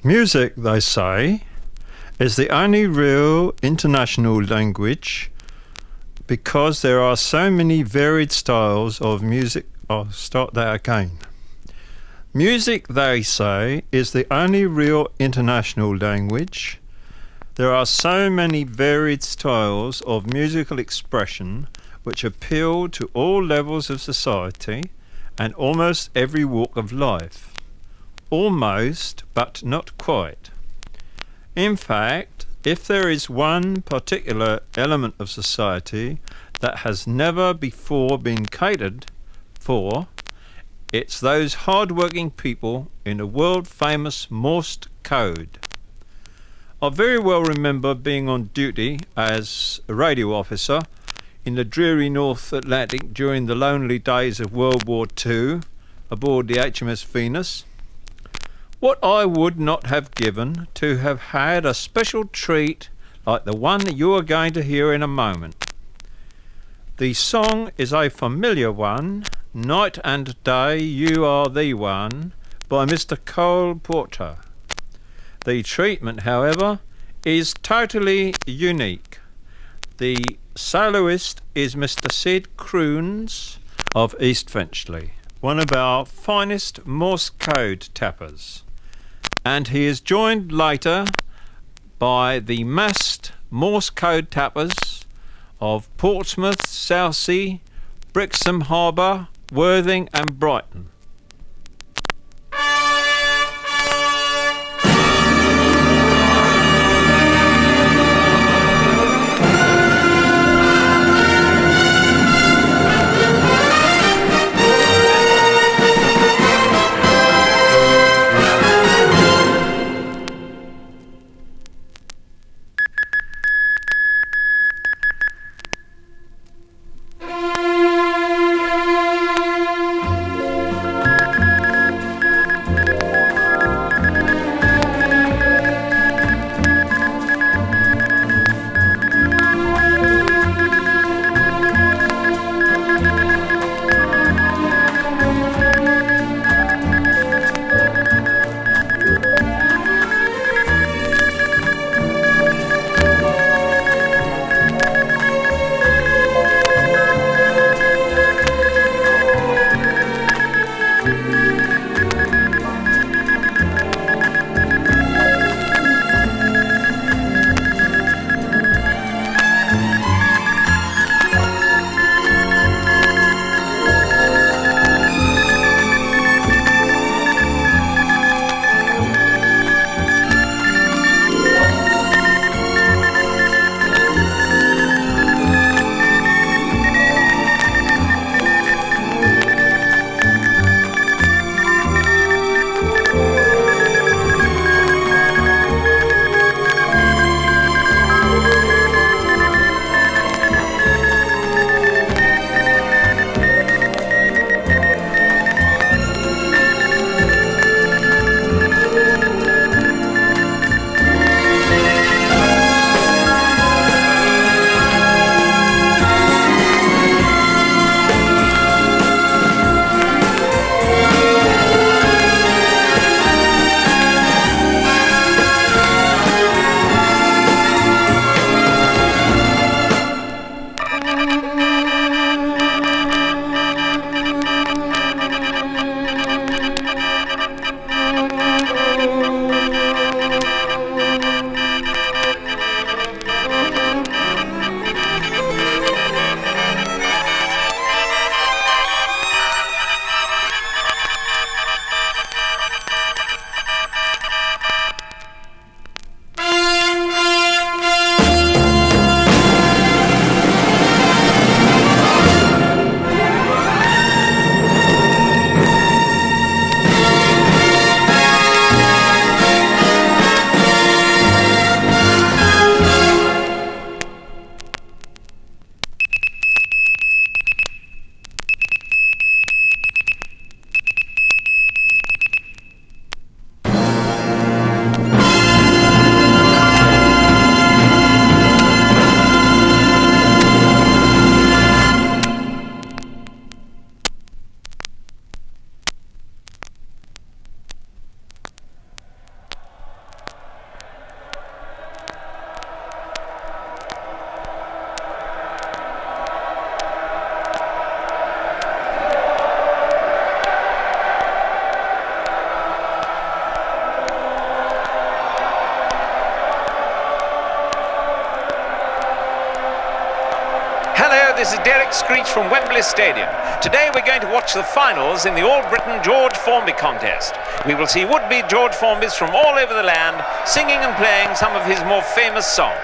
Music, they say, is the only real international language because there are so many varied styles of music. I'll start that again. Music, they say, is the only real international language. There are so many varied styles of musical expression which appeal to all levels of society and almost every walk of life. Almost, but not quite. In fact, if there is one particular element of society that has never before been catered for, it's those hard-working people in the world-famous Morse code. I very well remember being on duty as a radio officer in the dreary North Atlantic during the lonely days of World War II aboard the HMS Venus. What I would not have given to have had a special treat like the one you are going to hear in a moment. The song is a familiar one, Night and Day You Are the One, by Mr. Cole Porter. The treatment, however, is totally unique. The soloist is Mr. Sid Croons of East Finchley, one of our finest Morse code tappers. And he is joined later by the massed Morse code tappers of Portsmouth, Southsea, Brixham Harbour, Worthing and Brighton. this is Derek Screech from Wembley Stadium. Today we're going to watch the finals in the All-Britain George Formby contest. We will see would-be George Formbys from all over the land singing and playing some of his more famous songs.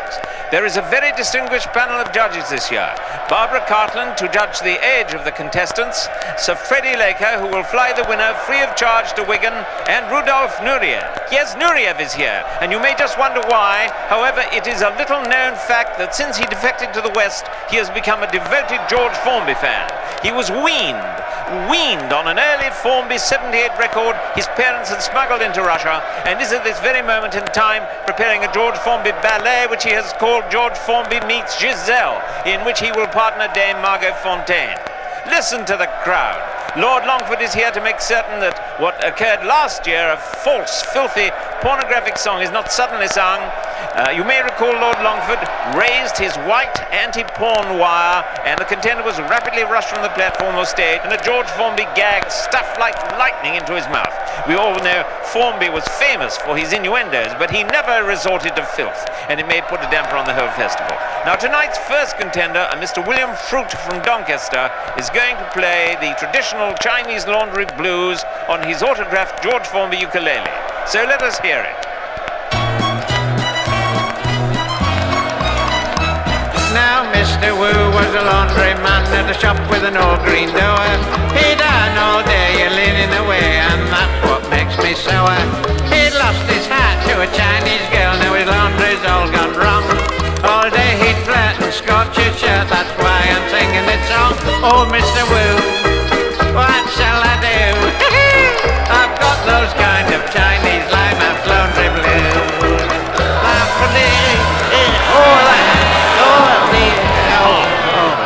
There is a very distinguished panel of judges this year. Barbara Cartland to judge the age of the contestants, Sir Freddie Laker, who will fly the winner free of charge to Wigan, and Rudolf Nureyev. Yes, Nureyev is here, and you may just wonder why. However, it is a little-known fact that since he defected to the West, he has become a devoted George Formby fan. He was weaned on an early Formby 78 record his parents had smuggled into Russia, and is at this very moment in time preparing a George Formby ballet which he has called George Formby Meets Giselle, in which he will partner Dame Margot Fontaine. Listen to the crowd. Lord Longford is here to make certain that what occurred last year, a false, filthy, pornographic song, is not suddenly sung. You may recall Lord Longford raised his white anti-porn wire, and the contender was rapidly rushed from the platform or stage, and a George Formby gag stuffed like lightning into his mouth. We all know Formby was famous for his innuendos, but he never resorted to filth, and it may put a damper on the whole festival. Now, tonight's first contender, Mr. William Fruit from Doncaster, is going to play the traditional Chinese laundry blues on his autographed George Formby ukulele. So let us hear it. Now Mr. Wu was a laundryman at a shop with an old green door. He'd earn all day leaning away, and that's what makes me sour. He'd lost his hat to a Chinese girl, now his laundry's all gone wrong. All day he'd flirt and scorch his shirt, that's why I'm singing this song. Oh, Mr. Wu, what shall I do? I've got those kind of Chinese limehouse laundry blues.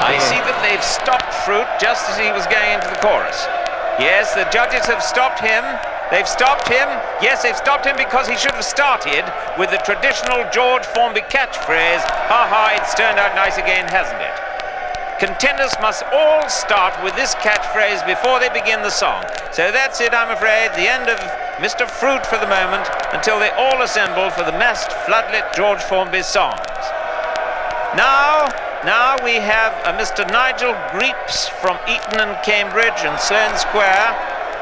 I see that they've stopped Fruit just as he was going into the chorus. Yes, the judges have stopped him. They've stopped him. Yes, they've stopped him because he should have started with the traditional George Formby catchphrase, "Ha ha, it's turned out nice again, hasn't it?" Contenders must all start with this catchphrase before they begin the song. So that's it, I'm afraid, the end of Mr. Fruit for the moment, until they all assemble for the massed floodlit George Formby songs. Now we have a Mr. Nigel Greeps from Eton and Cambridge and Sloane Square,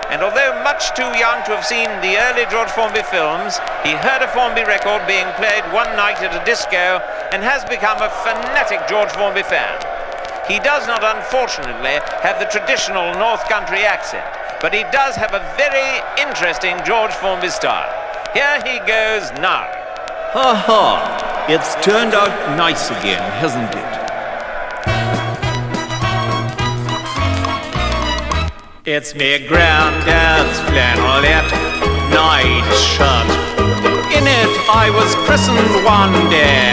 and although much too young to have seen the early George Formby films, he heard a Formby record being played one night at a disco and has become a fanatic George Formby fan. He does not, unfortunately, have the traditional North Country accent, but he does have a very interesting George Formby style. Here he goes now. Ha ha, it's turned out nice again, hasn't it? It's me granddad's flannelette nightshirt. In it I was christened one day.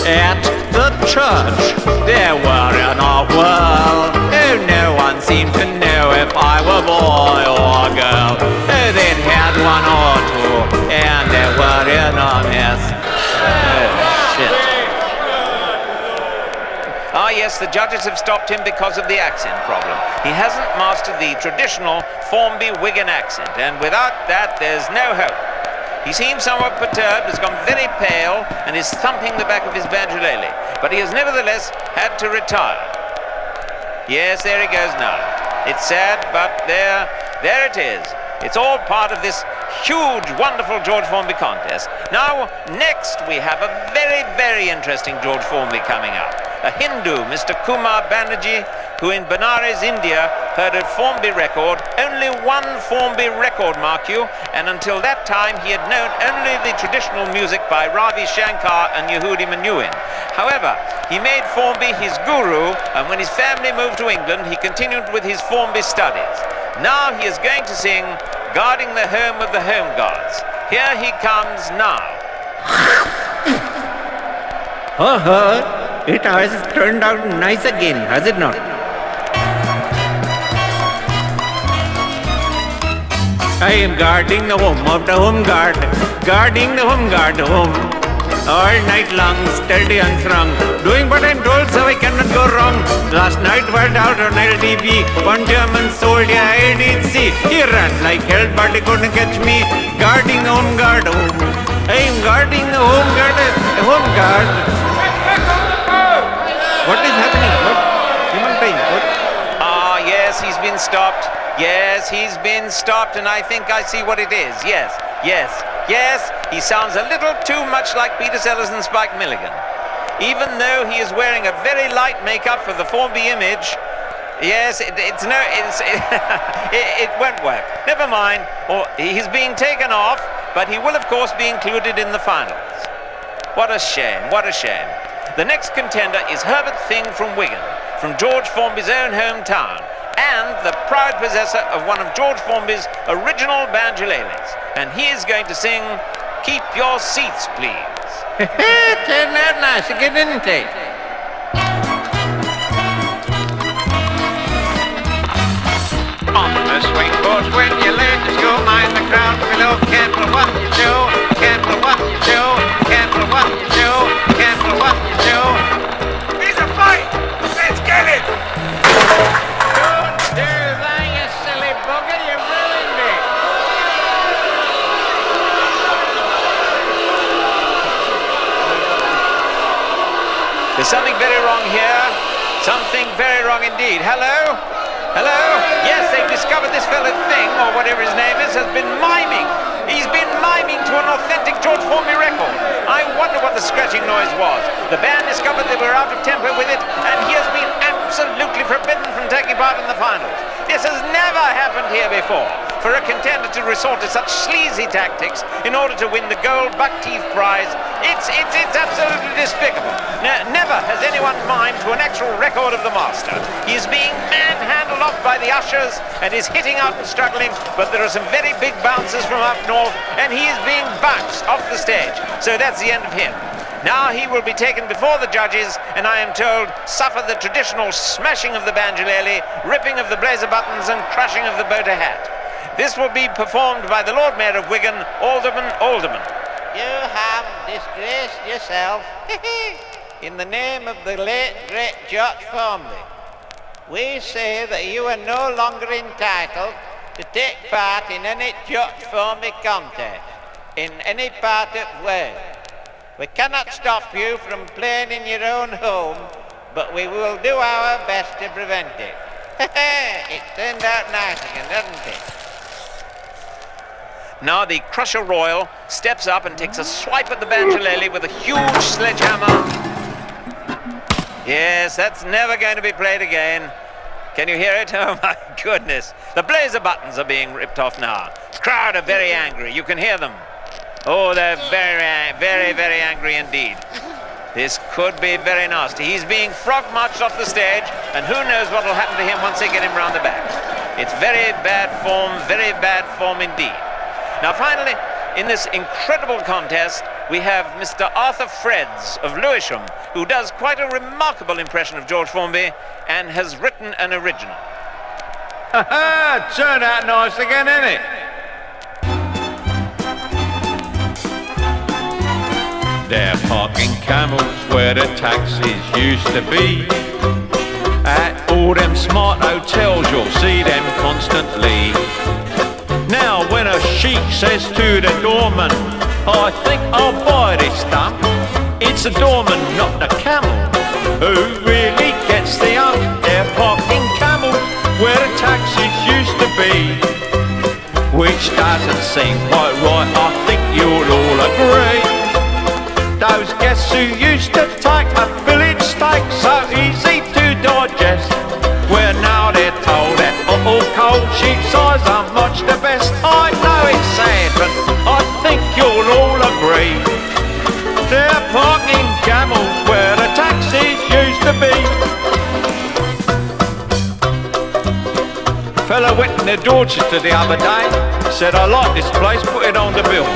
At the church there were in our world, oh, no one seemed to know if I were boy or girl. Oh, they'd had one or two, and they were in a mess. Oh, shit. Ah, yes, the judges have stopped him because of the accent problem. He hasn't mastered the traditional Formby Wigan accent, and without that, there's no hope. He seems somewhat perturbed, has gone very pale, and is thumping the back of his banjolele. But he has nevertheless had to retire. Yes, there he goes now. It's sad, but there it is. It's all part of this huge, wonderful George Formby contest. Now, next we have a very, very interesting George Formby coming up. A Hindu, Mr. Kumar Banerjee, who in Benares, India, heard a Formby record, only one Formby record, mark you, and until that time he had known only the traditional music by Ravi Shankar and Yehudi Menuhin. However, he made Formby his guru, and when his family moved to England, he continued with his Formby studies. Now he is going to sing Guarding the Home of the Home Guards. Here he comes now. It has turned out nice again, has it not? I am guarding the home of the home guard, guarding the home guard home. All night long, sturdy and strong, doing what I'm told so I cannot go wrong. Last night went out on LTV, one German soldier I did see. He ran like hell but he couldn't catch me, guarding the home guard home. I am guarding the home guard, home guard. What is Yes, he's been stopped. Yes, he's been stopped, and I think I see what it is. Yes, yes, yes. He sounds a little too much like Peter Sellers and Spike Milligan. Even though he is wearing a very light makeup for the Formby image, yes, it won't work. Never mind. Or he's being taken off, but he will, of course, be included in the finals. What a shame, what a shame. The next contender is Herbert Thing from Wigan, from George Formby's own hometown, and the proud possessor of one of George Formby's original banjoleles. And he is going to sing Keep Your Seats, Please. Turned out nice again, didn't it? On the swing boards when you're late to school, mind the crowd below. Careful what you do, careful what you do, careful what you do, careful what you do. Here's a fight! Let's get it! Don't do that, you silly bugger, you ruined it. There's something very wrong here. Something very wrong indeed. Hello? Hello? Yes, they've discovered this fellow Thing, or whatever his name is, has been miming. He's been miming to an authentic George Formby record. I wonder what the scratching noise was. The band discovered they were out of tempo with it, and he has been absolutely forbidden from taking part in the finals. This has never happened here before. For a contender to resort to such sleazy tactics in order to win the gold buck-teeth prize, it's absolutely despicable. Never has anyone mimed to an actual record of the master. He is being manhandled off by the ushers and is hitting out and struggling, but there are some very big bounces from up north, and he is being bounced off the stage. So that's the end of him. Now he will be taken before the judges, and I am told suffer the traditional smashing of the banjolele, ripping of the blazer buttons, and crushing of the boater hat. This will be performed by the Lord Mayor of Wigan, Alderman Alderman. You have disgraced yourself in the name of the late, great George Formby. We say that you are no longer entitled to take part in any George Formby contest in any part of Wales. We cannot stop you from playing in your own home, but we will do our best to prevent it. It turned out nice again, doesn't it? Now the Crusher Royal steps up and takes a swipe at the banjolele with a huge sledgehammer. Yes, that's never going to be played again. Can you hear it? Oh my goodness. The blazer buttons are being ripped off now. The crowd are very angry. You can hear them. Oh, they're very angry indeed. This could be very nasty. He's being frog marched off the stage, and who knows what will happen to him once they get him round the back. It's very bad form indeed. Now finally, in this incredible contest, we have Mr. Arthur Freds of Lewisham, who does quite a remarkable impression of George Formby and has written an original. Ha-ha! Turned out nice again, innit? They're parking camels where the taxis used to be. At all them smart hotels you'll see them constantly. Now when a sheik says to the doorman, I think I'll buy this dump, it's the doorman, not the camel, who really gets the ump. They're parking camels where the taxis used to be, which doesn't seem quite right, I think you'll all agree. Those guests who used to take a village steak so easy to digest, well now they're told that all cold sheep's eyes are much the best. I know it's sad, but I think you'll all agree. They're parking camels where the taxis used to be. Fella went in the Dorchester the other day, said I like this place, put it on the bill.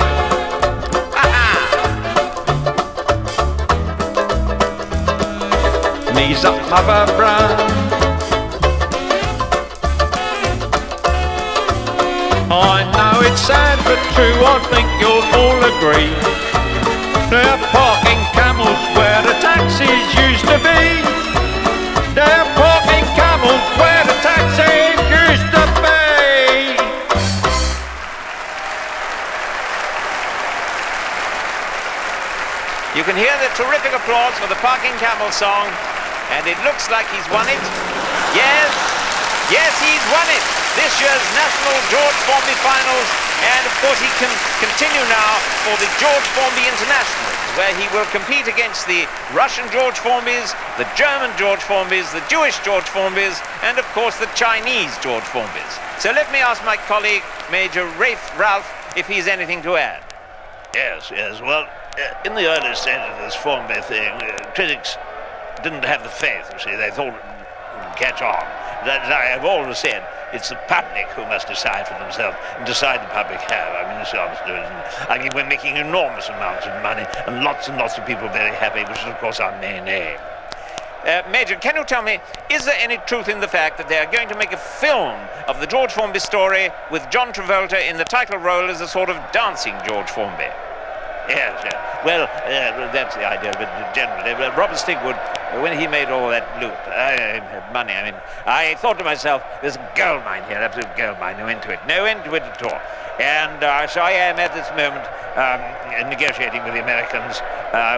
Knees up, mother brown. I know it's sad but true, I think you'll all agree. They're parking camels where the taxis used to be. They're parking camels where the taxis used to be. You can hear the terrific applause for the Parking Camel song, and it looks like he's won it. Yes, Yes, he's won it. This year's National George Formby Finals. And of course he can continue now for the George Formby International, where he will compete against the Russian George Formbys, the German George Formbys, the Jewish George Formbys, and of course the Chinese George Formbys. So let me ask my colleague, Major Ralph, if he's anything to add. Yes. Well, in the early stage of this Formby thing, critics didn't have the faith, you see. They thought it would catch on. As I have always said, it's the public who must decide for themselves, and decide the public have. I mean, it's honest to it. I mean, we're making enormous amounts of money, and lots of people very happy, which is, of course, our main aim. Major, can you tell me, is there any truth in the fact that they are going to make a film of the George Formby story with John Travolta in the title role as a sort of dancing George Formby? Yes. Well, that's the idea of it generally. Robert Stigwood, when he made all that loot, money, I mean, I thought to myself, there's a gold mine here, absolute gold mine, no end to it at all. And so I am at this moment negotiating with the Americans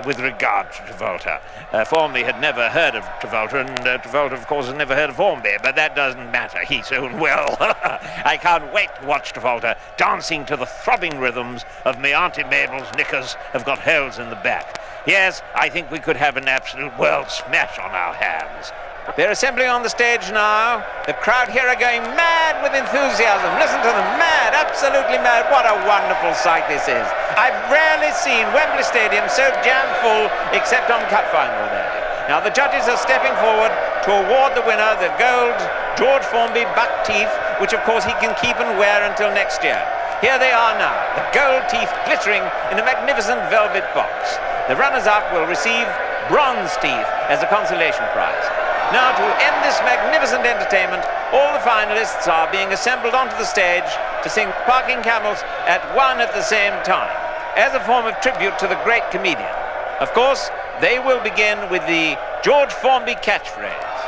with regard to Travolta. Formby had never heard of Travolta, and Travolta, of course, has never heard of Formby, but that doesn't matter. He's own well. I can't wait to watch Travolta dancing to the throbbing rhythms of me Auntie Mabel's knickers have got holes in the back. Yes, I think we could have an absolute world smash on our hands. They're assembling on the stage now. The crowd here are going mad with enthusiasm. Listen to them, mad, absolutely mad. What a wonderful sight this is. I've rarely seen Wembley Stadium so jam-full except on Cup Final day. Now the judges are stepping forward to award the winner the gold George Formby buck teeth, which of course he can keep and wear until next year. Here they are now, the gold teeth glittering in a magnificent velvet box. The runners-up will receive bronze teeth as a consolation prize. Now, to end this magnificent entertainment, all the finalists are being assembled onto the stage to sing Parking Camels at one at the same time, as a form of tribute to the great comedian. Of course, they will begin with the George Formby catchphrase.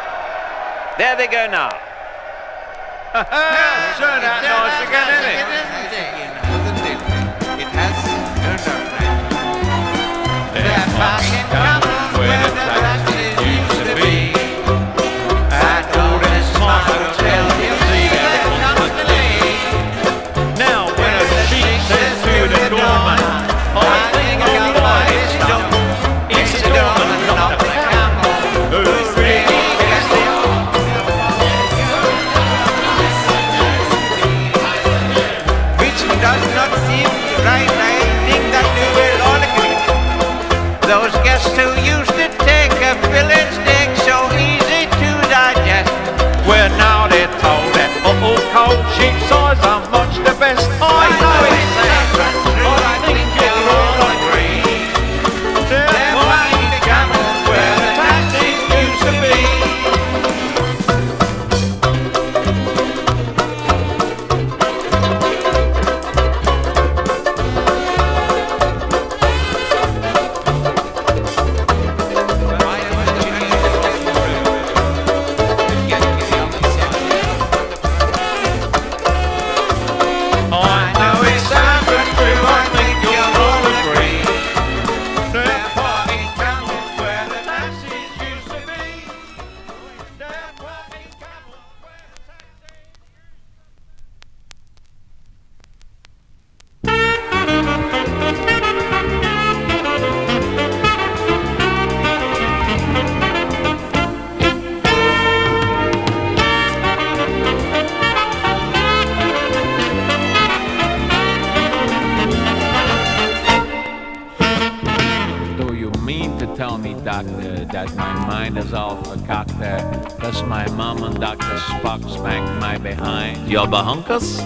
There they go now. Turned out nice again, isn't it? It has turned out nice. They're parking camels where the taxis used to be. At all the smart hotels you see them constantly. Now when a sheep says to the doorman, I think I'll buy this done. It's the doorman, not the camel, who's really gets it. Which does not seem right, I think that we will all agree. Those guests who used to take a fillet steak so easy to digest, Well now they're told that cold sheep size are much the best. I know it's sad, but I think you'll all agree. They're parking the camels where the taxis used to be. I know it's sad, but true, I think you'll all agree. They're parking camels where the taxis used to be. They're parking camels where the taxis... Do you mean to tell me, doctor, that my mind is all fakakta? Cause my mom and Dr. Spock spanked my behind? Your bahunkus?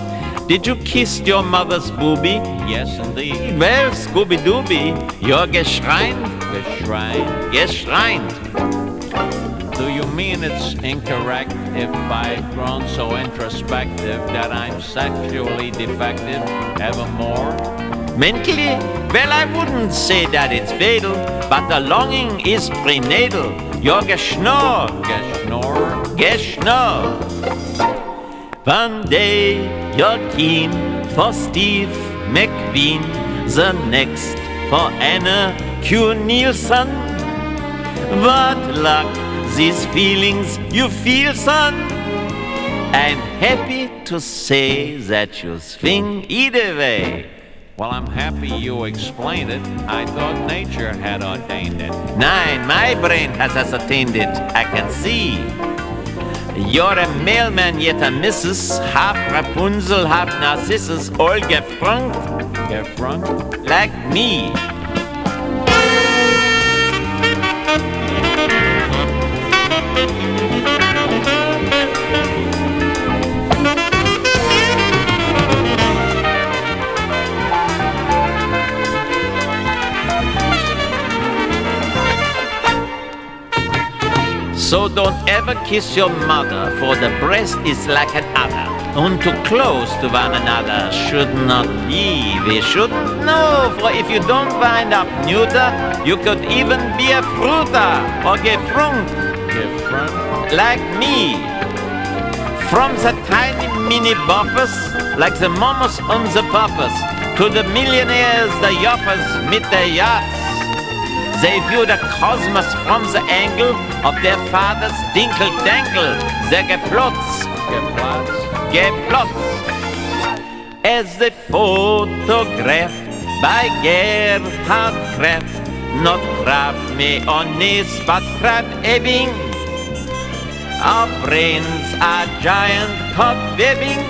Did you kiss your mother's boobie? Yes, indeed. Well, Scooby-Dooby, you're geschreint. Geschrien. Geschreint. Do you mean it's incorrect if I've grown so introspective that I'm sexually defective evermore? Mentally? Well, I wouldn't say that it's fatal, but the longing is prenatal. You're geschnor. Geschnor. Geschnor. One day you're keen for Steve McQueen, the next for Anna Q. Nielsen. What luck, these feelings you feel, son? I'm happy to say that you swing either way. Well, I'm happy you explained it. I thought nature had ordained it. Nine, my brain has ascertained it. I can see. You're a mailman, yet a missus, half Rapunzel, half Narcissus, all gefrunkt Gefront? like me. So don't ever kiss your mother, for the breast is like an udder. And too close to one another should not be. We shouldn't know, for if you don't wind up neuter, you could even be a fruiter or gefrunkt Gefront? like me. From the tiny mini boppers, like the mamas on the poppers, to the millionaires, the yoppers, mit their yachts. They view the cosmos from the angle of their father's dinkle-dankle, their geplots, as the photograph by Gerhard Kraft, not Kraft mayonnaise, but Kraft Ebbing. Our brains are giant cobwebbing,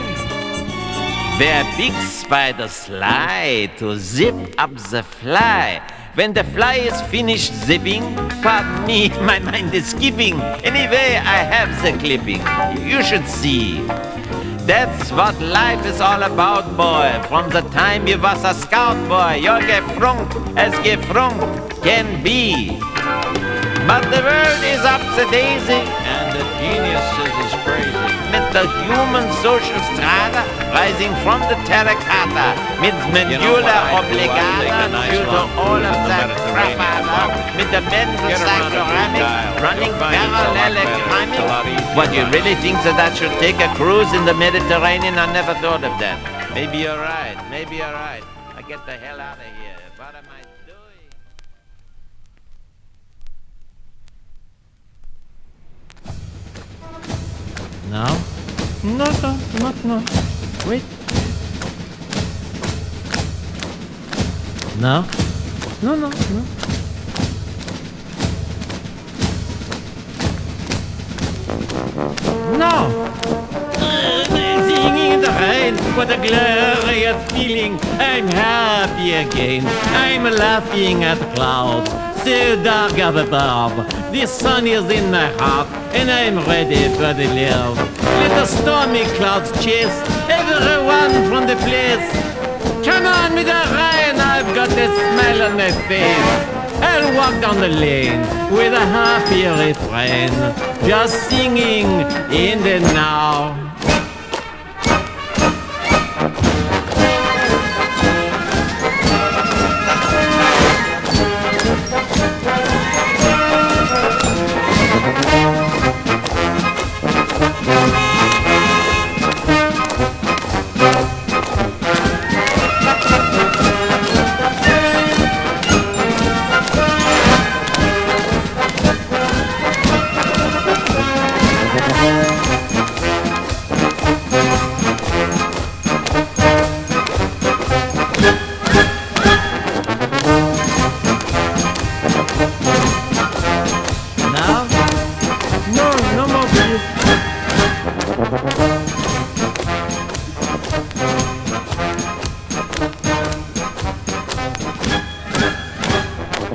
where big spiders lie to zip up the fly. When the fly is finished zipping, pardon me, my mind is skipping. Anyway, I have the clipping. You should see. That's what life is all about, boy. From the time you was a scout, boy, you're gefrunkt as gefrunkt can be. But the world is upsy-daisy, And the geniuses is crazy. with the human social strata rising from the terracotta, with medulla oblongata, due to all of that crapata, with the mental Get around a big cycloramic dial. running You'll find yourself parallel better. It's a lot economic. easier What, you now. really think that I should take a cruise in the Mediterranean? I never thought of that. Maybe you're right, maybe you're right. I get the hell out of here. What am I doing? No? No. Wait. No? No. No! Singing in the rain, what a glorious feeling. I'm happy again. I'm laughing at clouds, so dark up above. The sun is in my heart, and I'm ready for the love. Let the stormy clouds chase everyone from the place. Come on with the rain, I've got a smile on my face. I'll walk down the lane with a happy refrain, just singing in the now. No more please.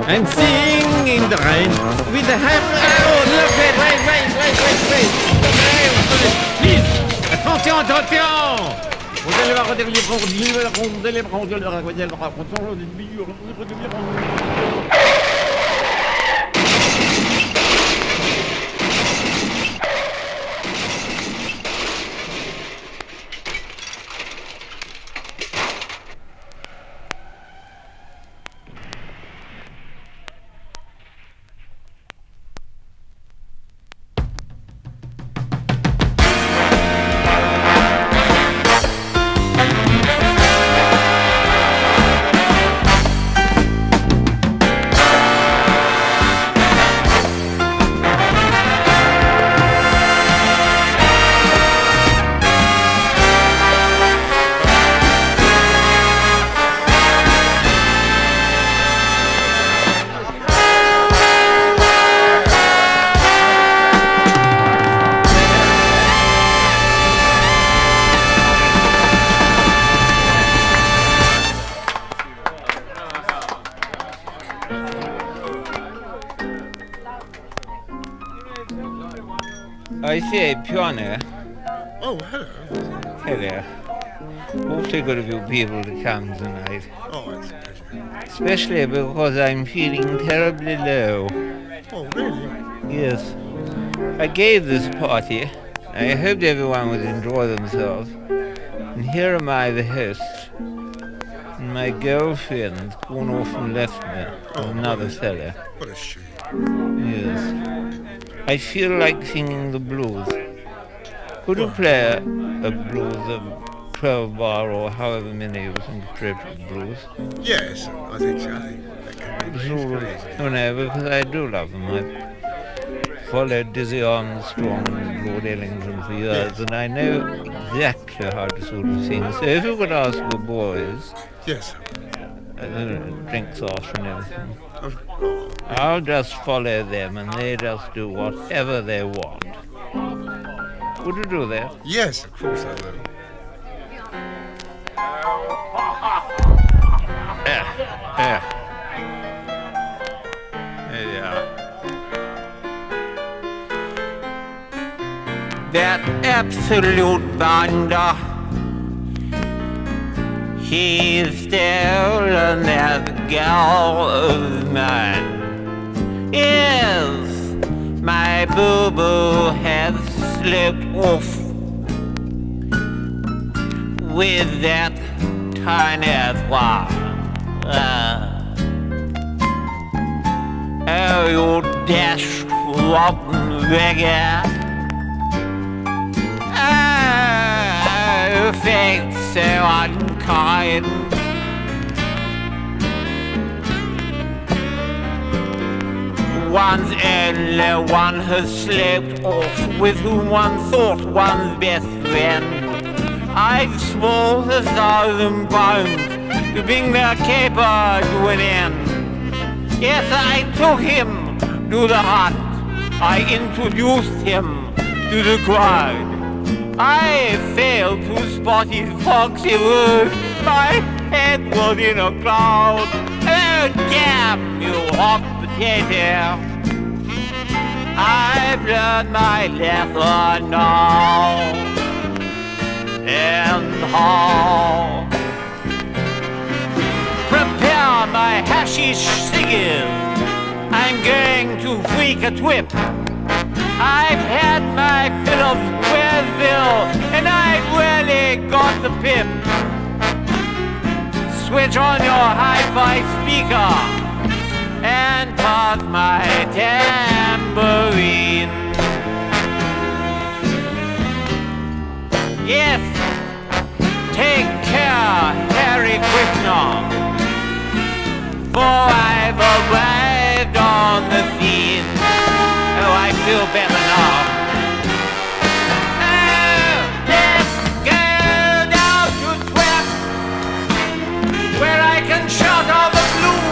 I'm singing the rain with the happy. Oh, look, wait. Please, attention. Vous allez voir I say, Piano. Oh, hello. Hello. Awfully good of you people to come tonight. Oh, it's a pleasure. Especially because I'm feeling terribly low. Oh, really? Yes. I gave this party. I hoped everyone would enjoy themselves. And here am I, the host. And my girlfriend gone off and left me with another fella. What a shame. Yes. I feel like singing the blues. Could you play a blues, a 12 bar or however many you think appropriate blues? Yes, I think so. I think that can be great. No, because I do love them. I've followed Dizzy Armstrong and Lord Ellington for years, and I know exactly how to sort of sing. So if you could ask the boys, Yes. drinks after and everything, I'll just follow them, and they just do whatever they want. Would you do that? Yes, of course I will. There you are. That absolute bounder, he's stolen that girl of mine. Yes, my boo-boo has slipped off with that tiny thwart. Oh, you dashed rotten Rega. Oh, fate so unkind. One's only one has slept off with whom one thought one's best friend. I've swore 1,000 pounds to bring their caper to an end. Yes, I took him to the hut. I introduced him to the crowd. I failed to spot his foxy roost. My head was in a cloud. Oh, damn you, hot potato. I've learned my lesson now. And how? Prepare my hashish cigars. I'm going to freak a twip. I've had my fill of Squareville, and I've really got the pip. Switch on your hi-fi speaker and pass my tambourine. Yes, take care, Harry Quicknall, for I've arrived on the scene. Oh, I feel better now. Oh, let's go down to Twap, where I can shout all the blues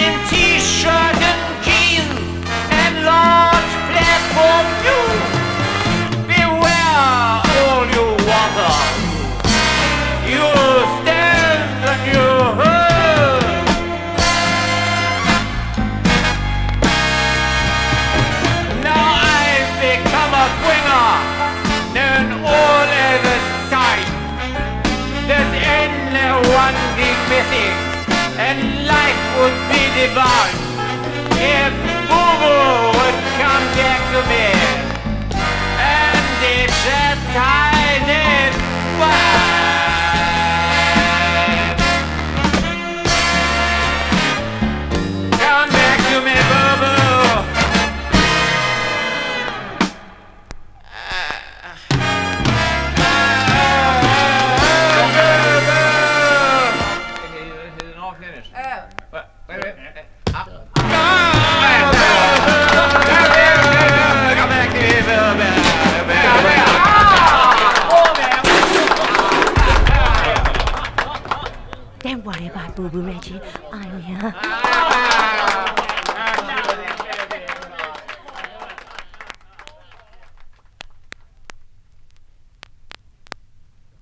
in t-shirt and jeans and large platform views. Beware, all you walkers, you stand and you hurt. Now I've become a swinger, known all over time. There's only one thing missing, and life would be divine if Boo-Boo would come back to me. And it's a tiny wine. Come back to me, Boo-Boo. It's not finished. Wait a minute. Come back to me, Boo-Boo. Don't worry about Boo-Boo, Reggie. I'm here.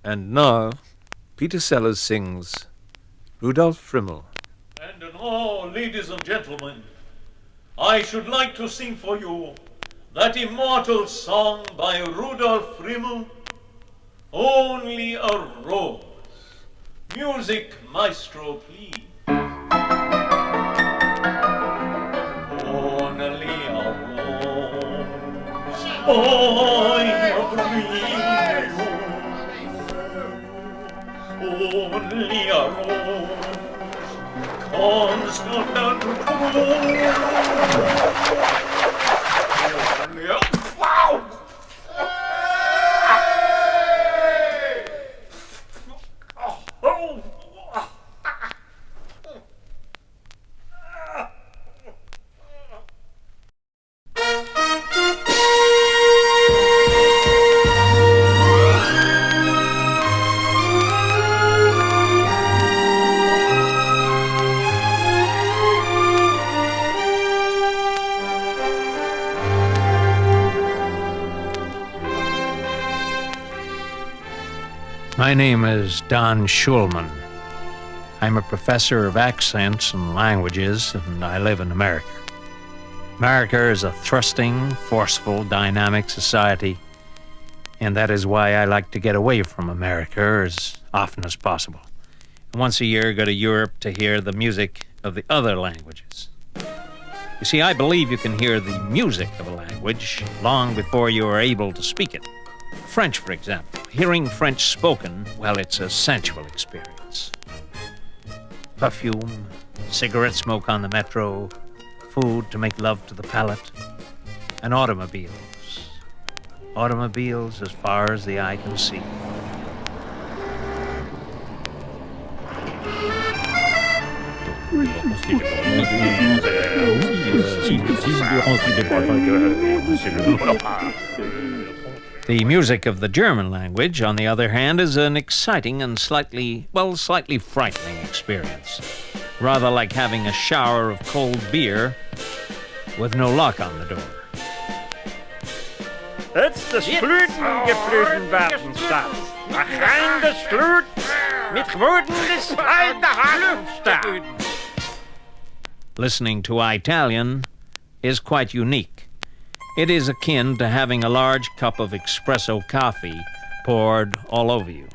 And now, Peter Sellers sings Rudolph Frimmel. And now, ladies and gentlemen, I should like to sing for you that immortal song by Rudolf Rimmel, Only a Rose. Music, maestro, please. Only a rose, only a breeze. Only a rose, constant and true. Only a... Wow! My name is Don Schulman. I'm a professor of accents and languages, and I live in America. America is a thrusting, forceful, dynamic society, and that is why I like to get away from America as often as possible. And once a year, go to Europe to hear the music of the other languages. You see, I believe you can hear the music of a language long before you are able to speak it. French, for example. Hearing French spoken, well, it's a sensual experience. Perfume, cigarette smoke on the metro, food to make love to the palate, and automobiles. Automobiles as far as the eye can see. The music of the German language, on the other hand, is an exciting and slightly frightening experience. Rather like having a shower of cold beer with no lock on the door. It's the Splutengeblüten Wartenstadt. Rein des Blut mit Wurden des Alter. Listening to Italian is quite unique. It is akin to having a large cup of espresso coffee poured all over you.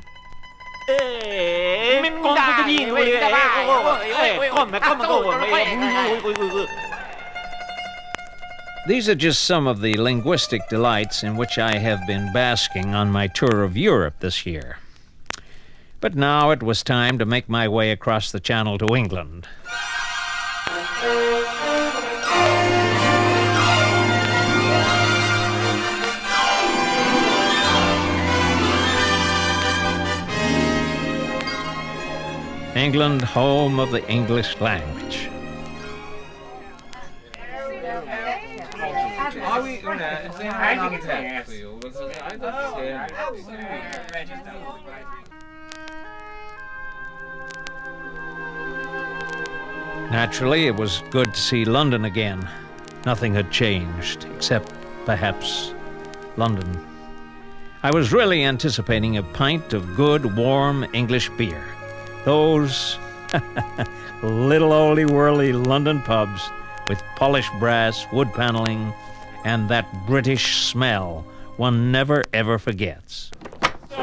These are just some of the linguistic delights in which I have been basking on my tour of Europe this year. But now it was time to make my way across the Channel to England. England, home of the English language. Naturally, it was good to see London again. Nothing had changed, except perhaps London. I was really anticipating a pint of good, warm English beer. Those little oly-whirly London pubs with polished brass, wood paneling, and that British smell one never ever forgets. Oi!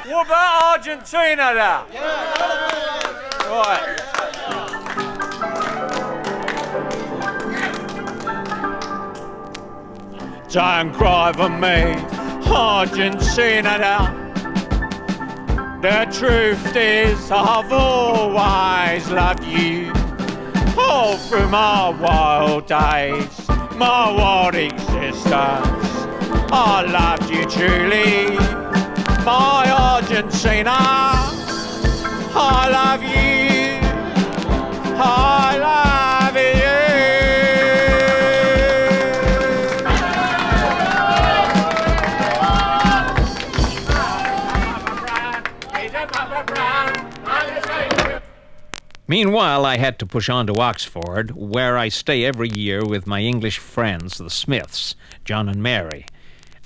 What about Argentina there? Right. Don't cry for me, Argentina now. The truth is I've always loved you. All through my wild days, my wild existence, I loved you truly. My Argentina, I love you, I love you. Meanwhile, I had to push on to Oxford, where I stay every year with my English friends, the Smiths, John and Mary.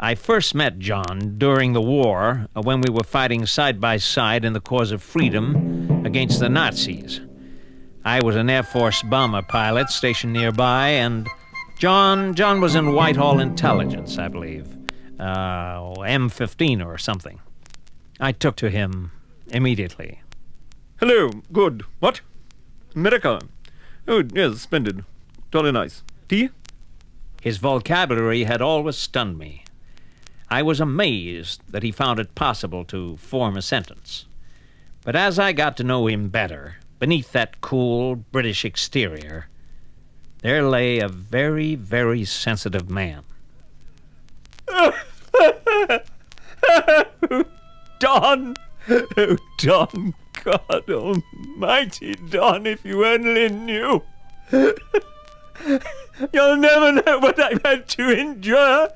I first met John during the war, when we were fighting side by side in the cause of freedom against the Nazis. I was an Air Force bomber pilot stationed nearby, and John was in Whitehall Intelligence, I believe. M15 or something. I took to him immediately. Hello, good. What? America? Oh, yes, splendid. Jolly nice. Tea? His vocabulary had always stunned me. I was amazed that he found it possible to form a sentence. But as I got to know him better, beneath that cool British exterior, there lay a very, very sensitive man. Don! Oh, Don, God almighty, Don, if you only knew. You'll never know what I've had to endure.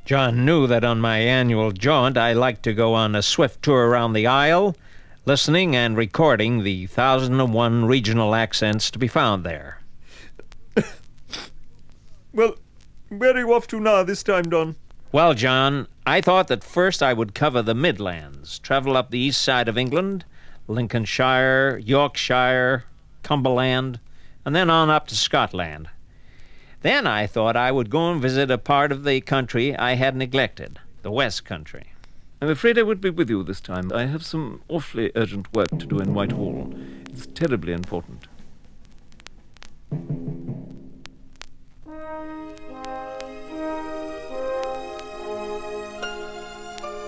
John knew that on my annual jaunt I liked to go on a swift tour around the Isle, listening and recording the 1,001 regional accents to be found there. Well, where are you off to now this time, Don? Well, John, I thought that first I would cover the Midlands, travel up the east side of England, Lincolnshire, Yorkshire, Cumberland, and then on up to Scotland. Then I thought I would go and visit a part of the country I had neglected, the West Country. I'm afraid I won't be with you this time. I have some awfully urgent work to do in Whitehall. It's terribly important.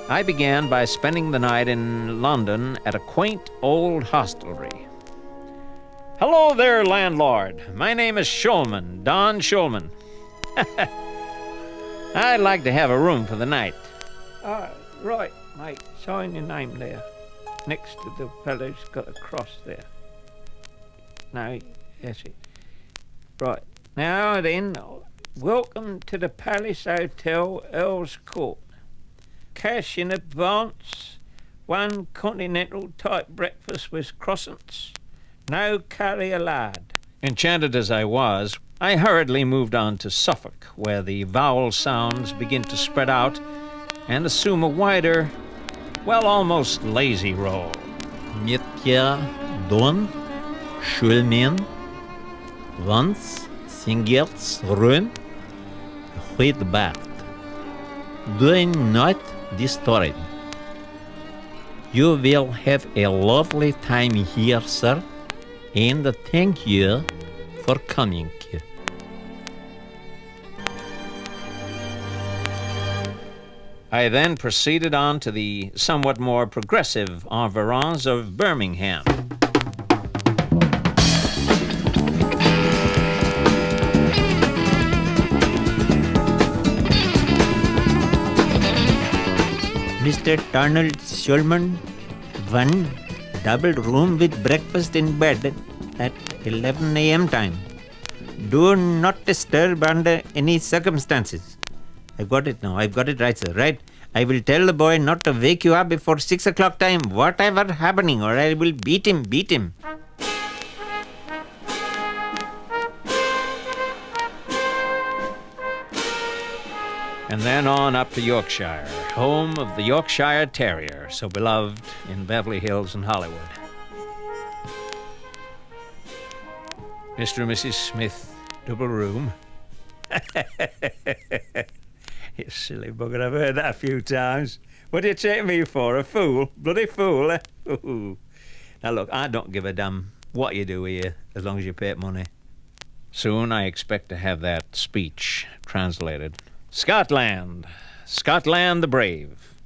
I began by spending the night in London at a quaint old hostelry. Hello there, landlord. My name is Shulman, Don Shulman. I'd like to have a room for the night. Right, mate. Sign your name there. Next to the fellow's got a cross there. No, that's it. Right. Now then, welcome to the Palace Hotel, Earl's Court. Cash in advance, 1 continental type breakfast with croissants. No curry allowed. Enchanted as I was, I hurriedly moved on to Suffolk, where the vowel sounds begin to spread out and assume a wider, well, almost lazy role. Mr. Don Schulman wants singer's room with bath. Do not disturb it. You will have a lovely time here, sir, and thank you for coming. I then proceeded on to the somewhat more progressive environs of Birmingham. Mr. Donald Shulman, 1 double room with breakfast in bed at 11 a.m. time. Do not disturb under any circumstances. I got it now. I've got it right, sir. Right. I will tell the boy not to wake you up before 6 o'clock time, whatever happening, or I will beat him. And then on up to Yorkshire, home of the Yorkshire Terrier, so beloved in Beverly Hills and Hollywood. Mr. and Mrs. Smith, double room. You silly bugger, I've heard that a few times. What do you take me for, a fool? Bloody fool, eh? Ooh. Now look, I don't give a damn what you do here, as long as you pay money. Soon I expect to have that speech translated. Scotland the brave.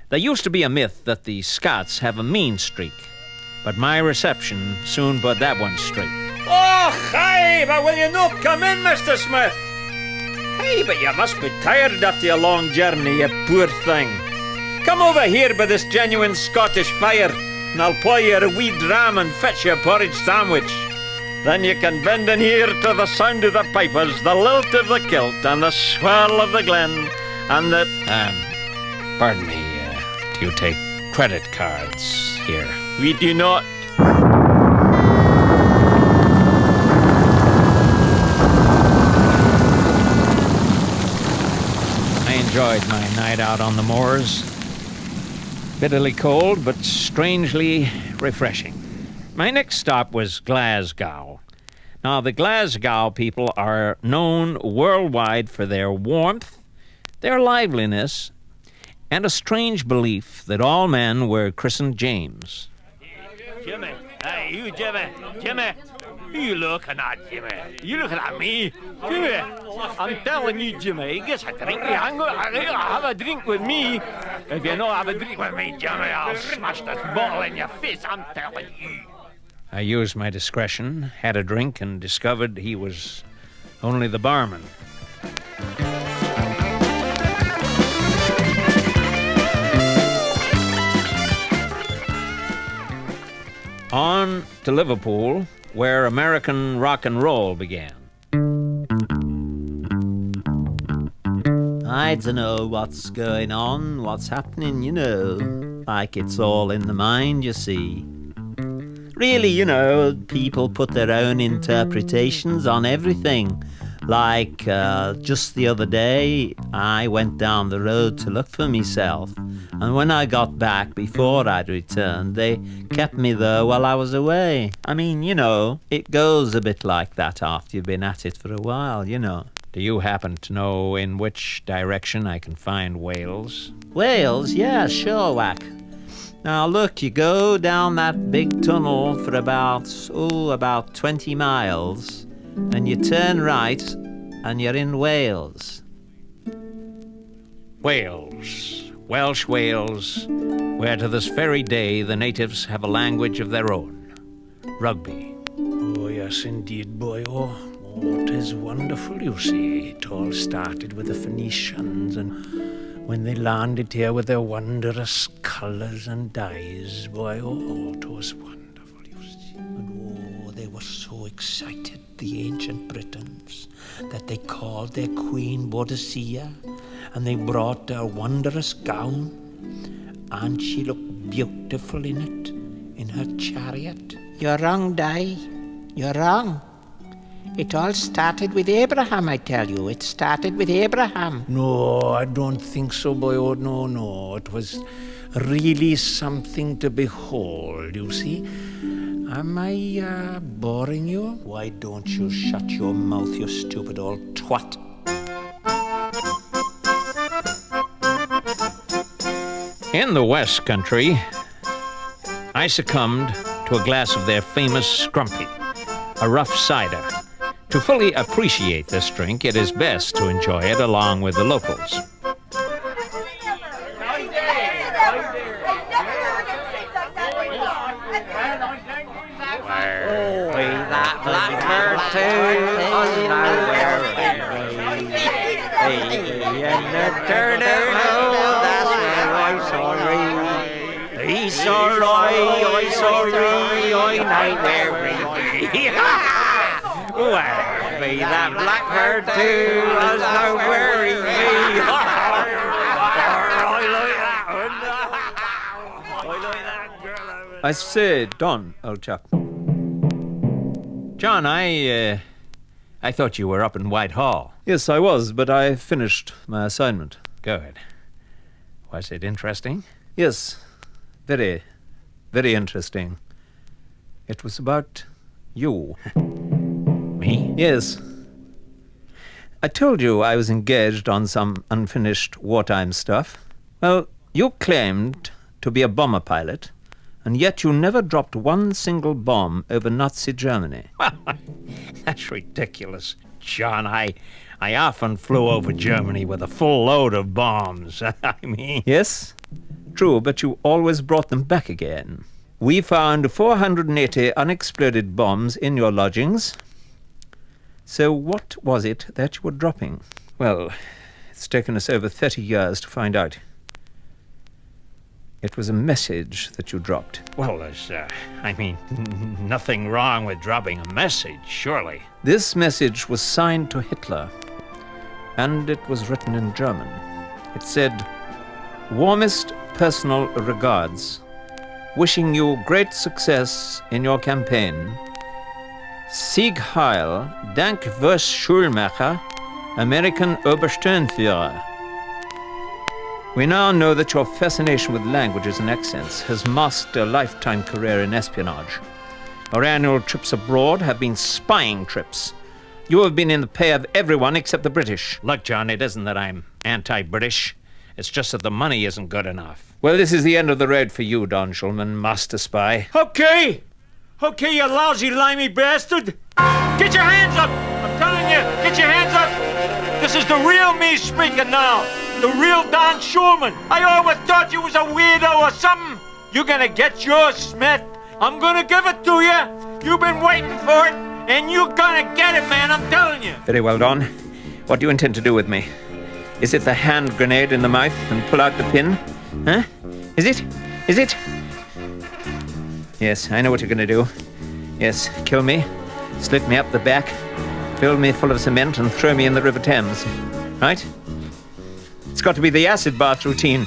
There used to be a myth that the Scots have a mean streak, but my reception soon put that one straight. Oh, hey, but will you not come in, Mr. Smith? Hey, but you must be tired after your long journey, you poor thing. Come over here by this genuine Scottish fire, and I'll pour you a wee dram and fetch you a porridge sandwich. Then you can bend in here to the sound of the pipers, the lilt of the kilt, and the swirl of the glen, and the... Pardon me, do you take credit cards here? We do not. I enjoyed my night out on the moors. Bitterly cold, but strangely refreshing. My next stop was Glasgow. Now, the Glasgow people are known worldwide for their warmth, their liveliness, and a strange belief that all men were christened James. Jimmy, hey, you Jimmy, you looking at Jimmy? You looking at me? Jimmy, I'm telling you, Jimmy, get a drink. Have a drink with me. If you don't have a drink with me, Jimmy, I'll smash this bottle in your face, I'm telling you. I used my discretion, had a drink, and discovered he was only the barman. On to Liverpool, where American rock and roll began. I don't know what's going on, what's happening, you know. Like it's all in the mind, you see. Really, you know, people put their own interpretations on everything. Like, just the other day, I went down the road to look for myself. And when I got back, before I'd returned, they kept me there while I was away. I mean, you know, it goes a bit like that after you've been at it for a while, you know. Do you happen to know in which direction I can find Wales? Wales? Yeah, sure, Whack. Now look, you go down that big tunnel for about 20 miles, and you turn right, and you're in Wales. Wales, Welsh Wales, where to this very day the natives have a language of their own, rugby. Oh, yes, indeed, boy. Oh, it is wonderful, you see. It all started with the Phoenicians, and when they landed here with their wondrous colours and dyes, boy, oh, it was wonderful, you see. And oh, they were so excited, the ancient Britons, that they called their queen Boadicea, and they brought their wondrous gown, and she looked beautiful in it, in her chariot. You're wrong, Di. You're wrong. It all started with Abraham, I tell you. It started with Abraham. No, I don't think so, boy. Oh, no. It was really something to behold, you see. Am I boring you? Why don't you shut your mouth, you stupid old twat? In the West Country, I succumbed to a glass of their famous scrumpy, a rough cider. To fully appreciate this drink, it is best to enjoy it along with the locals. That blackbird too was nowhere. And the turtle, that's where I saw Ree. He saw Roy, I saw Ree, I know where Ree. Well, be that blackbird too was nowhere he be. I like that girl. I say, Don, old chap. John, I thought you were up in Whitehall. Yes, I was, but I finished my assignment. Good. Was it interesting? Yes, very, very interesting. It was about you. Me? Yes. I told you I was engaged on some unfinished wartime stuff. Well, you claimed to be a bomber pilot, and yet you never dropped one single bomb over Nazi Germany. That's ridiculous. John, I often flew over Germany with a full load of bombs. I mean... Yes, true, but you always brought them back again. We found 480 unexploded bombs in your lodgings. So what was it that you were dropping? Well, it's taken us over 30 years to find out. It was a message that you dropped. Well, there's, nothing wrong with dropping a message, surely. This message was signed to Hitler, and it was written in German. It said, "Warmest personal regards. Wishing you great success in your campaign. Sieg Heil, Dank fürs Schulmacher, American Obersturmführer." We now know that your fascination with languages and accents has masked a lifetime career in espionage. Our annual trips abroad have been spying trips. You have been in the pay of everyone except the British. Look, John, it isn't that I'm anti-British. It's just that the money isn't good enough. Well, this is the end of the road for you, Don Schulman, master spy. Okay, you lousy, limey bastard. Get your hands up. I'm telling you, get your hands up. This is the real me speaking now. The real Don Schulman. I always thought you was a weirdo or something. You're gonna get yours, Smith. I'm gonna give it to you. You've been waiting for it, and you're gonna get it, man, I'm telling you. Very well, Don. What do you intend to do with me? Is it the hand grenade in the mouth and pull out the pin? Huh? Is it? Is it? Yes, I know what you're gonna do. Yes, kill me, slit me up the back, fill me full of cement and throw me in the River Thames. Right? It's got to be the acid bath routine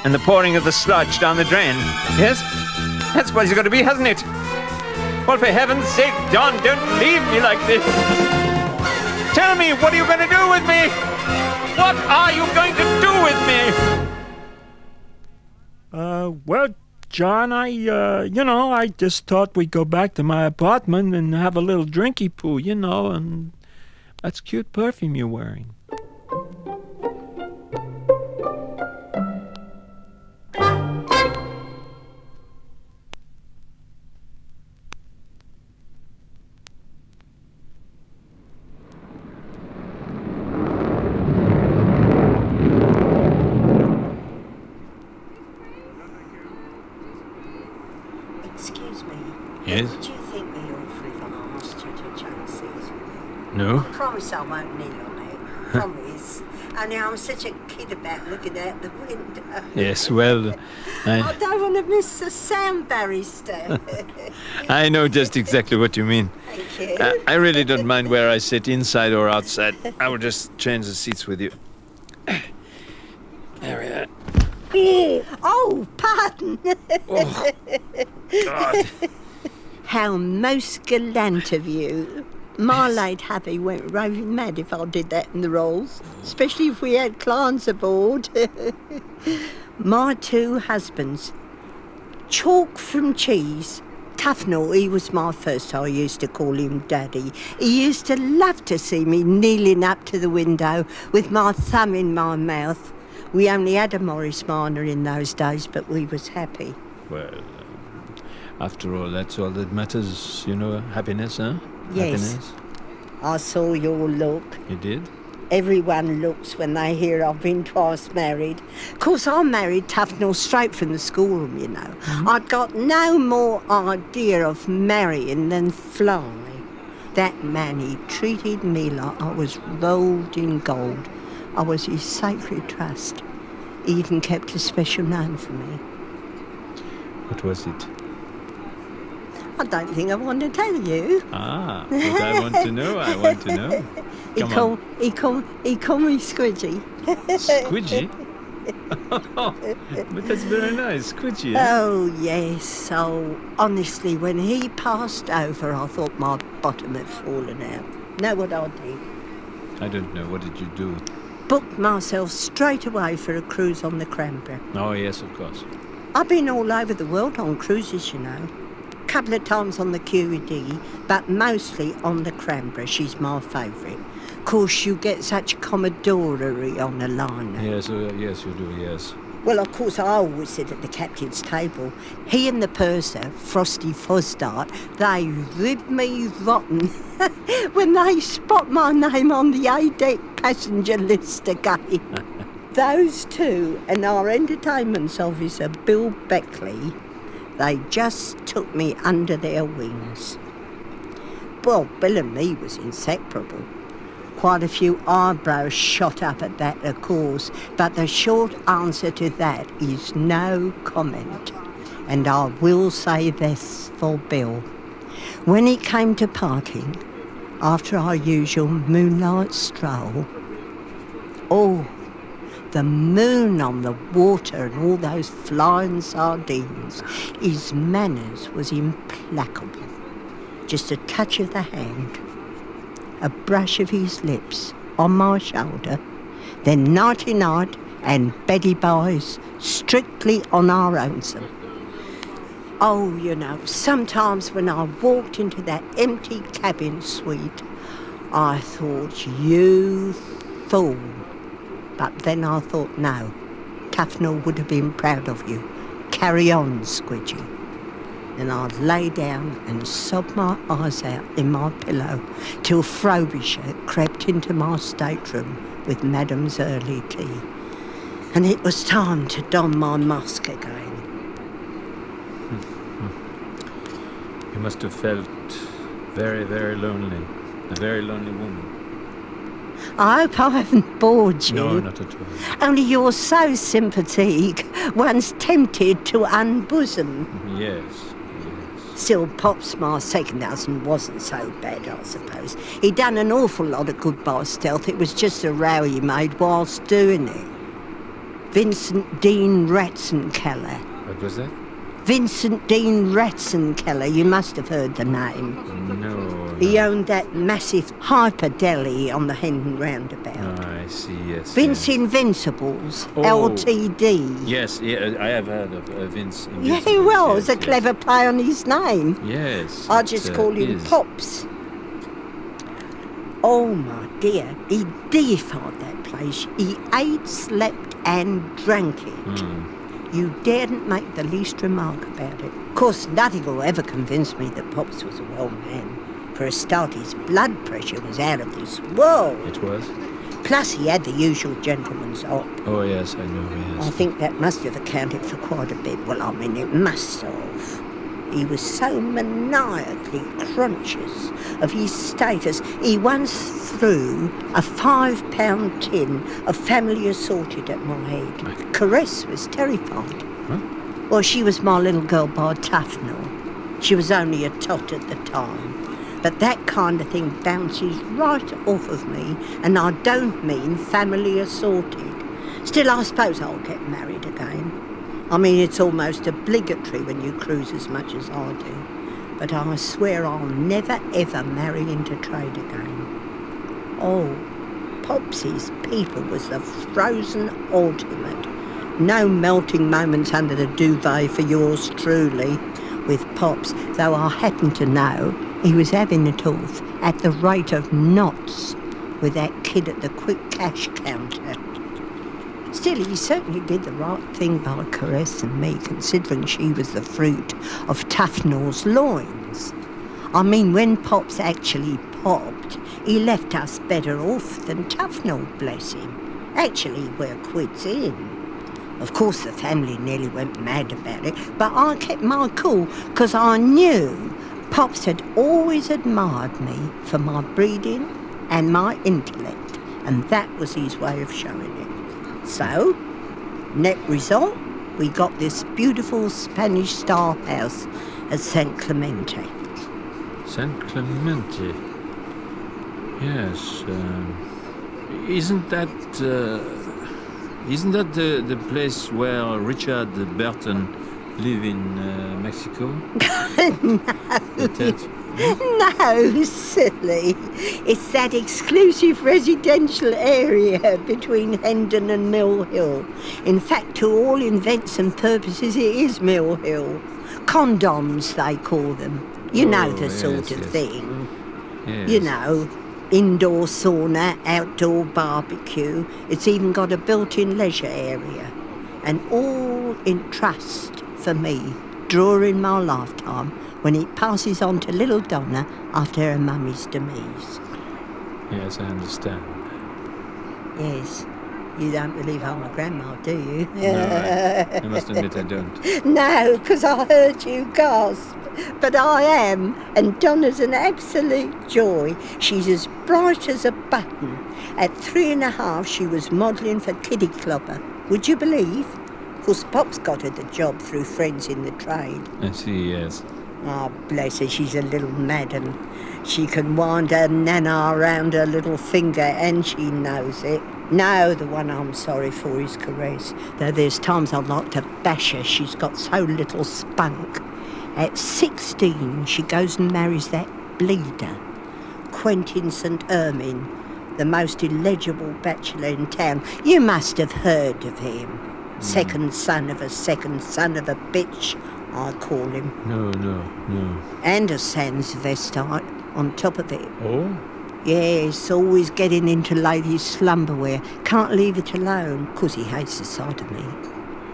and the pouring of the sludge down the drain. Yes? That's what it's got to be, hasn't it? Well, for heaven's sake, Don, don't leave me like this. Tell me, what are you going to do with me? What are you going to do with me? Well, John, I just thought we'd go back to my apartment and have a little drinky poo, and that's cute perfume you're wearing. Excuse me. Yes? Do you think me awful if I asked you to change seats? No? I promise I won't kneel on it. Promise. Only I'm such a kid about looking out the window. Yes, well, I don't want to miss the sound barrister. I know just exactly what you mean. Thank you. I really don't mind where I sit, inside or outside. I will just change the seats with you. There we are. Oh, pardon. Oh, God. How most gallant of you. My late hubby went raving mad if I did that in the rolls, especially if we had clients aboard. My two husbands. Chalk from cheese. Tufnell, he was my first. I used to call him Daddy. He used to love to see me kneeling up to the window with my thumb in my mouth. We only had a Morris Minor in those days, but we was happy. Well, after all, that's all that matters, happiness, huh? Yes. Happiness. I saw your look. You did? Everyone looks when they hear I've been twice married. Of course, I married Tufnell straight from the schoolroom, Mm-hmm. I'd got no more idea of marrying than fly. That man, he treated me like I was rolled in gold. I was his sacred trust. He even kept a special name for me. What was it? I don't think I want to tell you. Ah, but I want to know. He called me Squidgy. Squidgy? But that's very nice, Squidgy. Eh? Oh, yes. So, honestly, when he passed over, I thought my bottom had fallen out. Know what I did? I don't know. What did you do? Booked myself straight away for a cruise on the Cranberry. Oh, yes, of course. I've been all over the world on cruises, Couple of times on the QED, but mostly on the Cranberry. She's my favourite. Of course, you get such camaraderie on the liner. Yes, yes, you do, yes. Well, of course, I always sit at the captain's table. He and the purser, Frosty Fosdart, they rib me rotten when they spot my name on the A-deck passenger list again. Those two and our entertainments officer, Bill Beckley, they just took me under their wings. Well, Bill and me was inseparable. Quite a few eyebrows shot up at that, of course, but the short answer to that is no comment. And I will say this for Bill. When it came to parting, after our usual moonlight stroll, the moon on the water and all those flying sardines, his manners was implacable. Just a touch of the hand, a brush of his lips on my shoulder, then nighty-night and beddy buys strictly on our own. Oh, you know, sometimes when I walked into that empty cabin suite, I thought, you fool. But then I thought, no, Tufnell would have been proud of you. Carry on, Squidgy. And I'd lay down and sob my eyes out in my pillow till Frobisher crept into my stateroom with Madam's early tea. And it was time to don my mask again. You must have felt very, very lonely. A very lonely woman. I hope I haven't bored you. No, not at all. Only you're so sympathetic, one's tempted to unbosom. Yes. Still, Pop's my second husband wasn't so bad, I suppose. He'd done an awful lot of good by stealth. It was just a row he made whilst doing it. Vincent Dean Ratzenkeller. What was that? Vincent Dean Ratzenkeller, you must have heard the name. No. He owned that massive hyper deli on the Hendon roundabout. Oh, I see, yes. Vince Invincibles, Oh. LTD. Yes, yeah, I have heard of Vince. Yeah, he was a clever play on his name. Yes. I just call him is. Pops. Oh, my dear, he deified that place. He ate, slept and drank it. You daren't make the least remark about it. Of course, nothing will ever convince me that Pops was a well man. For a start, his blood pressure was out of this world. It was? Plus, he had the usual gentleman's op. Oh, yes, I know, yes. I think that must have accounted for quite a bit. Well, I mean, it must have. He was so maniacally conscious of his status, he once threw a £5 tin of family assorted at my head. Caress was terrified. Huh? Well, she was my little girl by Tufnell. She was only a tot at the time. But that kind of thing bounces right off of me, and I don't mean family assorted. Still, I suppose I'll get married again. I mean, it's almost obligatory when you cruise as much as I do. But I swear I'll never, ever marry into trade again. Oh, Popsy's people was the frozen ultimate. No melting moments under the duvet for yours truly with Pops, though I happen to know he was having it off at the rate of knots with that kid at the quick cash counter. Still, he certainly did the right thing by Caress and me, considering she was the fruit of Tufnell's loins. I mean, when Pops actually popped, he left us better off than Tufnell, bless him. Actually, we're quits in. Of course, the family nearly went mad about it, but I kept my cool because I knew Pops had always admired me for my breeding and my intellect, and that was his way of showing it. So, net result, we got this beautiful Spanish-style house at San Clemente. San Clemente? Yes. Isn't that the place where Richard Burton live in Mexico? No, silly. It's that exclusive residential area between Hendon and Mill Hill. In fact, to all intents and purposes, it is Mill Hill. Condoms, they call them. You know the sort of thing. Yes. You know, indoor sauna, outdoor barbecue. It's even got a built-in leisure area. And all in trust for me during my lifetime when it passes on to little Donna after her mummy's demise. Yes, I understand. Yes. You don't believe I'm a grandma, do you? No, I must admit I don't. No, because I heard you gasp. But I am, and Donna's an absolute joy. She's as bright as a button. At 3.5, she was modelling for Kiddie Clopper. Would you believe? Of course, Pop's got her the job through friends in the trade. I see, yes. Oh, bless her, she's a little madam. She can wind her nana around her little finger, and she knows it. No, the one I'm sorry for is Caress, though there's times I'd like to bash her. She's got so little spunk. At 16, she goes and marries that bleeder, Quentin St. Ermine, the most illegible bachelor in town. You must have heard of him. Second son of a bitch, I call him. No. And a transvestite on top of it. Oh? Yes, always getting into ladies' slumberwear. Can't leave it alone, 'cause he hates the sight of me.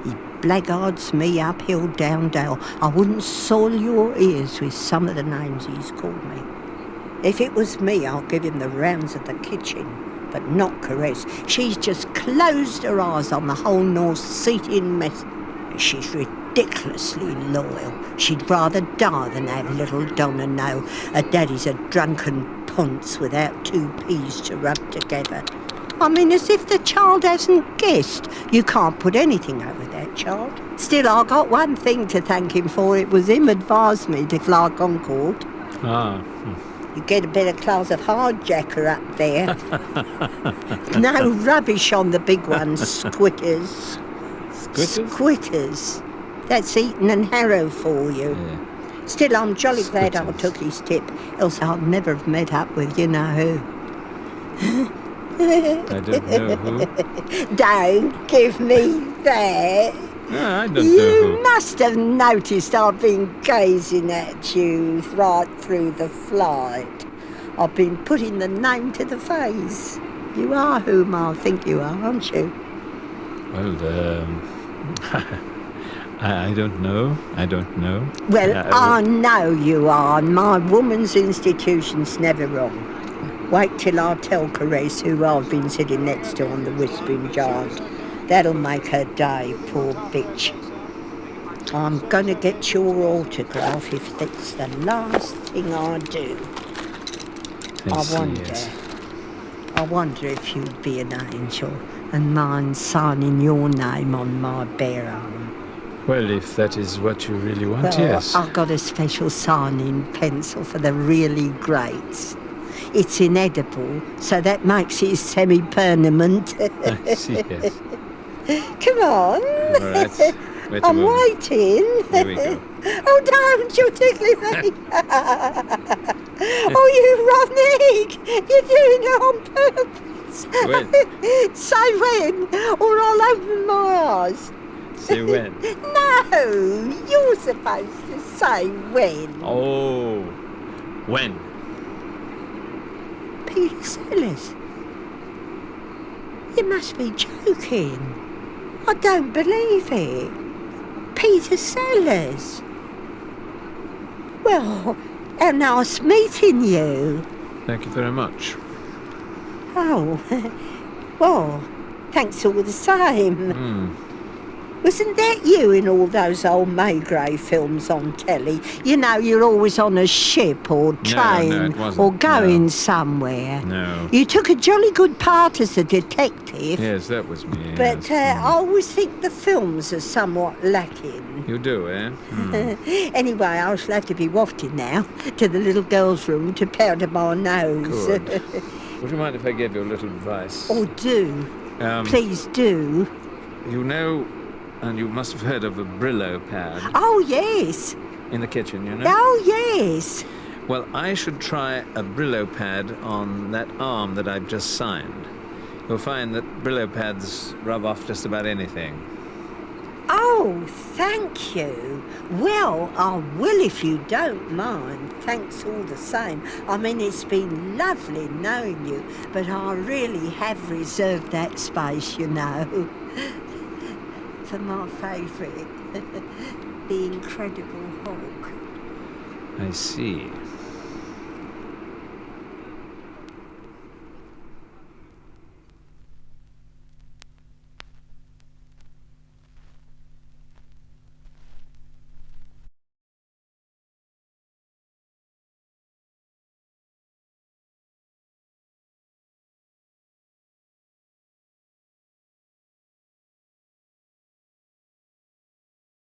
He blackguards me uphill, down dale. I wouldn't soil your ears with some of the names he's called me. If it was me, I'd give him the rounds of the kitchen, but not Caress. She's just closed her eyes on the whole North Seating mess. She's ridiculously loyal. She'd rather die than have little Donna know her daddy's a drunken ponce without two peas to rub together. I mean, as if the child hasn't guessed. You can't put anything over that child. Still, I got one thing to thank him for. It was him advised me to fly Concorde. You get a better class of hijacker up there. No rubbish on the big ones, squitters. Squitters? That's Eton and Harrow for you. Yeah. Still, I'm jolly glad I took his tip, else I'd never have met up with you know who. I don't know who. Don't give me that. No, I don't know who. You must have noticed I've been gazing at you right through the flight. I've been putting the name to the face. You are whom I think you are, aren't you? Well, I don't know. Well, I know you are, and my woman's institution's never wrong. Wait till I tell Caress who I've been sitting next to on the Whispering Giant. That'll make her day, poor bitch. I'm gonna get your autograph if that's the last thing I do. I wonder if you'd be an angel and mind signing your name on my bare arm. Well, if that is what you really want, yes. I've got a special signing pencil for the really greats. It's inedible, so that makes it semi-permanent. I see, yes. Come on. All right. Wait a I'm moment. waiting. Here we go. Oh, don't, you're tickling me. Oh, you running. You're doing it on purpose. When? Say when, or I'll open my eyes. Say when? No, you're supposed to say when. Oh, when? Peter Sellers. You must be joking. I don't believe it. Peter Sellers. Well, how nice meeting you. Thank you very much. Oh, well, thanks all the same. Wasn't that you in all those old Maygrave films on telly? You know, you're always on a ship or train No, it wasn't. or going somewhere. No. You took a jolly good part as a detective. Yes, that was me. But I always think the films are somewhat lacking. You do, eh? Anyway, I shall have to be wafted now to the little girl's room to powder my nose. Good. Would you mind if I gave you a little advice? Oh, do. Please do. You know, and you must have heard of a Brillo pad. Oh, yes. In the kitchen, you know? Oh, yes. Well, I should try a Brillo pad on that arm that I've just signed. You'll find that Brillo pads rub off just about anything. Oh, thank you. Well, I will if you don't mind. Thanks all the same. I mean, it's been lovely knowing you, but I really have reserved that space, you know, for my favourite, the Incredible Hulk. I see.